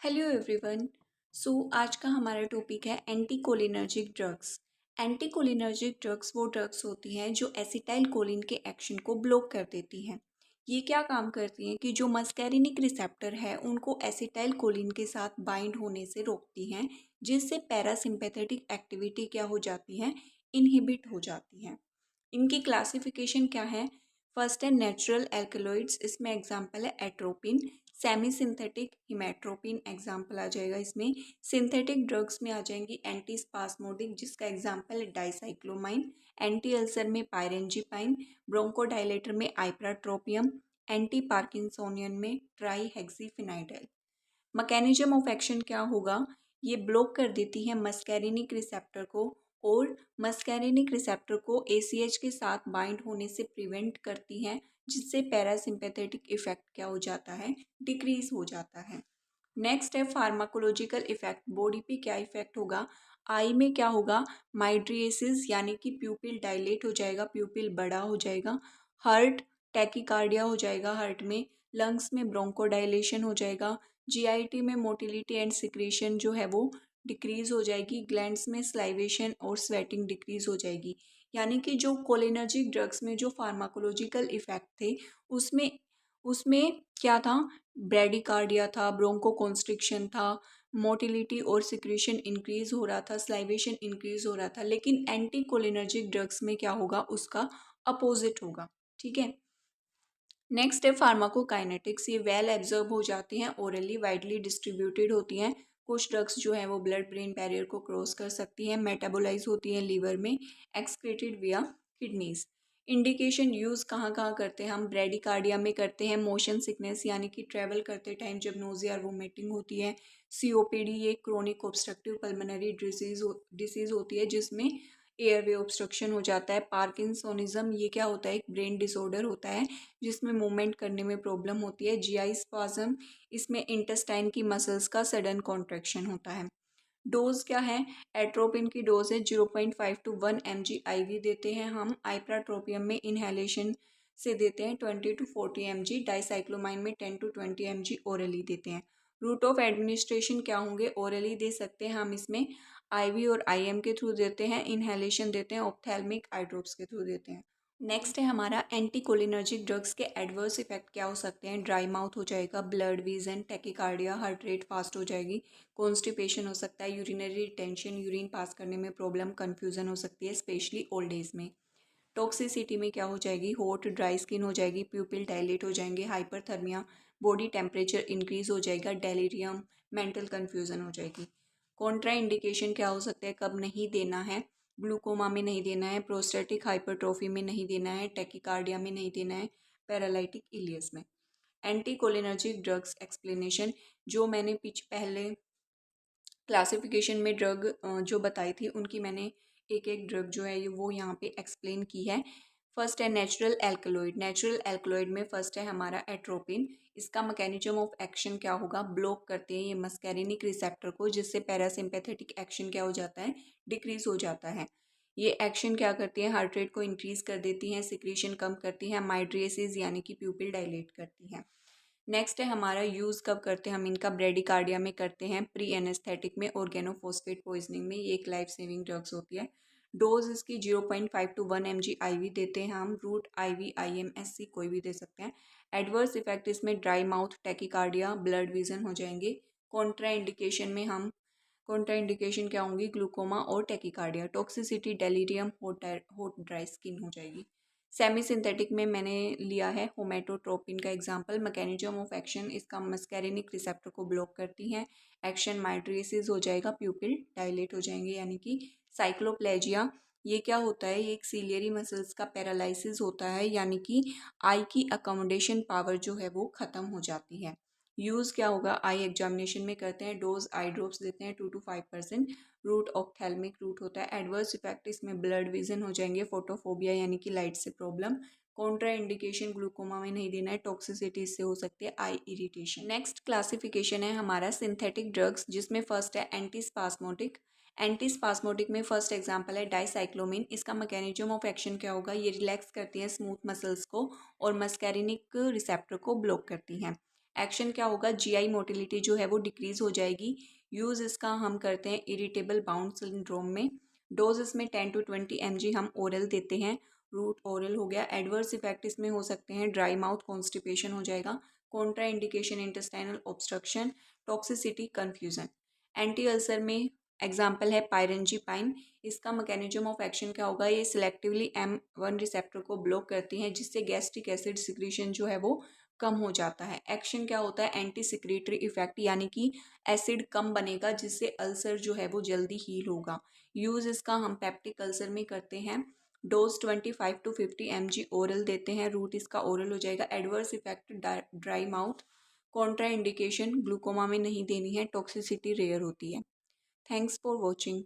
Hello everyone. आज का हमारा टॉपिक है एंटीकोलिनर्जिक ड्रग्स। एंटीकोलिनर्जिक ड्रग्स वो ड्रग्स होती हैं जो एसिटाइल कोलिन के एक्शन को ब्लॉक कर देती हैं। ये क्या काम करती हैं कि जो मस्कैरिनिक रिसेप्टर है उनको एसिटाइल कोलिन के साथ बाइंड होने से रोकती हैं, जिससे पैरासिम्पैथेटिक एक्टिविटी क्या हो जाती है, इनहिबिट हो जाती हैं। इनकी क्लासिफिकेशन क्या है? फर्स्ट है नेचुरल एल्कलॉइड्स, इसमें एग्जांपल है एट्रोपिन। सेमी सिंथेटिक हिमेट्रोपिन एग्जाम्पल आ जाएगा इसमें। सिंथेटिक ड्रग्स में आ जाएंगी एंटी स्पास्मोडिक, जिसका एग्जाम्पल है डाइसाइक्लोमाइन। एंटी अल्सर में पायरेंजिपाइन। ब्रोंकोडायलेटर में आइप्राट्रोपियम। एंटी पार्किंसोनियन में ट्राईहेक्सीफिनाइडल। मैकेनिज्म ऑफ एक्शन क्या होगा? ये ब्लॉक कर देती है मस्कैरिनिक रिसेप्टर को, और मस्कैरिनिक रिसेप्टर को एसीएच के साथ बाइंड होने से प्रिवेंट करती हैं, जिससे पैरासिम्पैथेटिक इफेक्ट क्या हो जाता है, डिक्रीज हो जाता है। नेक्स्ट है फार्माकोलॉजिकल इफेक्ट। बॉडी पे क्या इफेक्ट होगा? आई में क्या होगा? माइड्रिएसिस, यानी कि प्यूपिल डायलेट हो जाएगा, प्यूपिल बड़ा हो जाएगा। हार्ट टैकीकार्डिया हो जाएगा हार्ट में। लंग्स में ब्रोंकोडाइलेशन हो जाएगा। जीआईटी में मोटिलिटी एंड सिक्रेशन जो है वो डिक्रीज हो जाएगी। ग्लैंड्स में स्लाइवेशन और स्वेटिंग डिक्रीज हो जाएगी। यानी कि जो कोलिनर्जिक ड्रग्स में जो फार्माकोलॉजिकल इफेक्ट थे उसमें उसमें क्या था? ब्रेडिकार्डिया था, ब्रोंकोकॉन्स्ट्रिक्शन था, मोटिलिटी और सिक्रेशन इंक्रीज हो रहा था, स्लाइवेशन इंक्रीज हो रहा था। लेकिन एंटी कोलिनर्जिक ड्रग्स में क्या होगा? उसका अपोजिट होगा। ठीक है। नेक्स्ट है फार्माकोकाइनेटिक्स। ये वेल एब्जॉर्ब हो जाती हैं, ओरली वाइडली डिस्ट्रीब्यूटेड होती हैं। कुछ ड्रग्स जो है वो ब्लड ब्रेन बैरियर को क्रॉस कर सकती हैं, मेटाबोलाइज होती हैं लीवर में, एक्सक्रीटेड विया किडनीज। इंडिकेशन यूज़ कहाँ कहाँ करते हैं हम? ब्रेडिकार्डिया में करते हैं, मोशन सिकनेस यानी कि ट्रैवल करते टाइम जब नोजिया और वोमिटिंग होती है। सीओपीडी ये क्रोनिक ऑब्स्ट्रक्टिव पल्मोनरी डिसीज होती है जिसमें एयरवे ऑब्स्ट्रक्शन हो जाता है। पार्किंसोनिज्म ये क्या होता है? एक ब्रेन डिसऑर्डर होता है जिसमें मूवमेंट करने में प्रॉब्लम होती है। जीआई स्पाज्म, इसमें इंटेस्टाइन की मसल्स का सडन कॉन्ट्रैक्शन होता है। डोज क्या है? एट्रोपिन की डोज है 0.5 to 1 mg आईवी देते हैं हम। आइप्राट्रोपियम में इनहेलेशन से देते हैं 20 to 40 mg। डाइसाइक्लोमाइन में 10 to 20 mg ओरली देते हैं। रूट ऑफ एडमिनिस्ट्रेशन क्या होंगे? ओरली दे सकते हैं हम इसमें, आईवी और आईएम के थ्रू देते हैं, इनहेलेशन देते हैं, ऑप्थेल्मिक आई ड्रॉप्स के थ्रू देते हैं। नेक्स्ट है हमारा एंटीकोलिनर्जिक ड्रग्स के एडवर्स इफेक्ट क्या हो सकते हैं? ड्राई माउथ हो जाएगा, blood vision, tachycardia, heart rate fast हो जाएगी, कॉन्स्टिपेशन हो सकता है, यूरिनरी रिटेंशन, यूरिन पास करने में प्रॉब्लम, कन्फ्यूजन हो सकती है स्पेशली ओल्ड एज में। टॉक्सिसिटी में क्या हो जाएगी? हॉट ड्राई स्किन हो जाएगी, प्यूपिल डायलेट हो जाएंगे, हाइपरथर्मिया, बॉडी टेम्परेचर इंक्रीज हो जाएगा, डेलीरियम, मेंटल कन्फ्यूजन हो जाएगी। कॉन्ट्रा इंडिकेशन क्या हो सकता है? कब नहीं देना है? ग्लूकोमा में नहीं देना है, प्रोस्टेटिक हाइपरट्रोफी में नहीं देना है, टैकीकार्डिया में नहीं देना है, पैरालिटिक इलियस में। एंटी कोलिनर्जिक ड्रग्स एक्सप्लेनेशन, जो मैंने पहले क्लासिफिकेशन में ड्रग जो बताई थी उनकी मैंने एक एक ड्रग जो है ये वो यहाँ पे एक्सप्लेन की है। फर्स्ट है नेचुरल एल्कलॉइड। नेचुरल एल्कलॉइड में फर्स्ट है हमारा एट्रोपिन। इसका मैकेनिज्म ऑफ एक्शन क्या होगा? ब्लॉक करते हैं ये मस्कैरिनिक रिसेप्टर को, जिससे पैरासिम्पैथेटिक एक्शन क्या हो जाता है? डिक्रीज हो जाता है। ये एक्शन क्या करती है? हार्ट रेट को इंक्रीज कर देती हैं, सिक्रीशन कम करती हैं, माइड्रिएसिस यानी कि प्यूपिल डायलेट करती हैं। नेक्स्ट है हमारा यूज़ कब करते हैं हम इनका? ब्रेडिकार्डिया में करते हैं, प्री एनेस्थेटिक में, ऑर्गेनोफॉस्फेट पॉइजनिंग में। ये एक लाइफ सेविंग ड्रग्स होती है। डोज इसकी 0.5 to 1 mg आईवी देते हैं हम। रूट आईवी आईएमएससी कोई भी दे सकते हैं। एडवर्स इफेक्ट इसमें dry mouth, tachycardia, blood vision हो जाएंगे। कॉन्ट्रा इंडिकेशन में हम, कॉन्ट्रा इंडिकेशन क्या होंगी? ग्लूकोमा और tachycardia. Toxicity, delirium, hot dry skin हो जाएगी। सेमी सिंथेटिक में मैंने लिया है होमेटोट्रोपिन का एग्जांपल। मैकेनिज्म ऑफ एक्शन इसका मस्कैरिनिक रिसेप्टर को ब्लॉक करती हैं। एक्शन माइड्रिएसिस हो जाएगा, प्यूपिल डायलेट हो जाएंगे यानी कि। साइक्लोप्लेजिया ये क्या होता है? ये एक सीलियरी मसल्स का पैरालिसिस होता है, यानी कि आई की अकोमोडेशन पावर जो है वो ख़त्म हो जाती है। यूज़ क्या होगा? आई एग्जामिनेशन में करते हैं। डोज आई ड्रॉप्स देते हैं 2 to 5%। रूट ऑप्थेल्मिक रूट होता है। एडवर्स इफेक्ट इसमें ब्लड विजन हो जाएंगे, फोटोफोबिया यानी कि लाइट से प्रॉब्लम। कॉन्ट्रा इंडिकेशन ग्लूकोमा में नहीं देना है, टॉक्सिसिटी से हो सकती है आई इरिटेशन। नेक्स्ट क्लासिफिकेशन है हमारा सिंथेटिक ड्रग्स, जिसमें फर्स्ट है एंटी स्पास्मोटिक। एंटी स्पास्मोटिक में फर्स्ट एग्जांपल है डाइसाइक्लोमिन। इसका मैकेनिज्म ऑफ एक्शन क्या होगा? ये रिलैक्स करती है स्मूथ मसल्स को और मस्कैरिनिक रिसेप्टर को ब्लॉक करती हैं। एक्शन क्या होगा, जीआई मोटिलिटी जो है वो डिक्रीज हो जाएगी। यूज़ इसका हम करते हैं इरिटेबल बाउल सिंड्रोम में। डोज इसमें 10 to 20 mg हम ओरल देते हैं। रूट ओरल हो गया। एडवर्स इफेक्ट इसमें हो सकते हैं ड्राई माउथ, कॉन्स्टिपेशन हो जाएगा, Contra indication intestinal obstruction, toxicity, confusion. Anti ulcer में एग्जाम्पल है पायरेंजीपाइन। इसका मैकेनिज्म ऑफ एक्शन क्या होगा, ये सिलेक्टिवली M1 रिसेप्टर को ब्लॉक करती हैं जिससे गैस्ट्रिक एसिड सिक्रीशन जो है वो कम हो जाता है। एक्शन क्या होता है, एंटी सिक्रीटरी इफेक्ट, यानी कि एसिड कम बनेगा जिससे अल्सर जो है वो जल्दी हील होगा। यूज़ इसका हम पेप्टिक अल्सर में करते हैं। डोज 25 to 50 mg ओरल देते हैं। रूट इसका ओरल हो जाएगा। Adverse effect dry mouth, Contra indication glaucoma में नहीं देनी है, टॉक्सिसिटी रेयर होती है। Thanks for watching.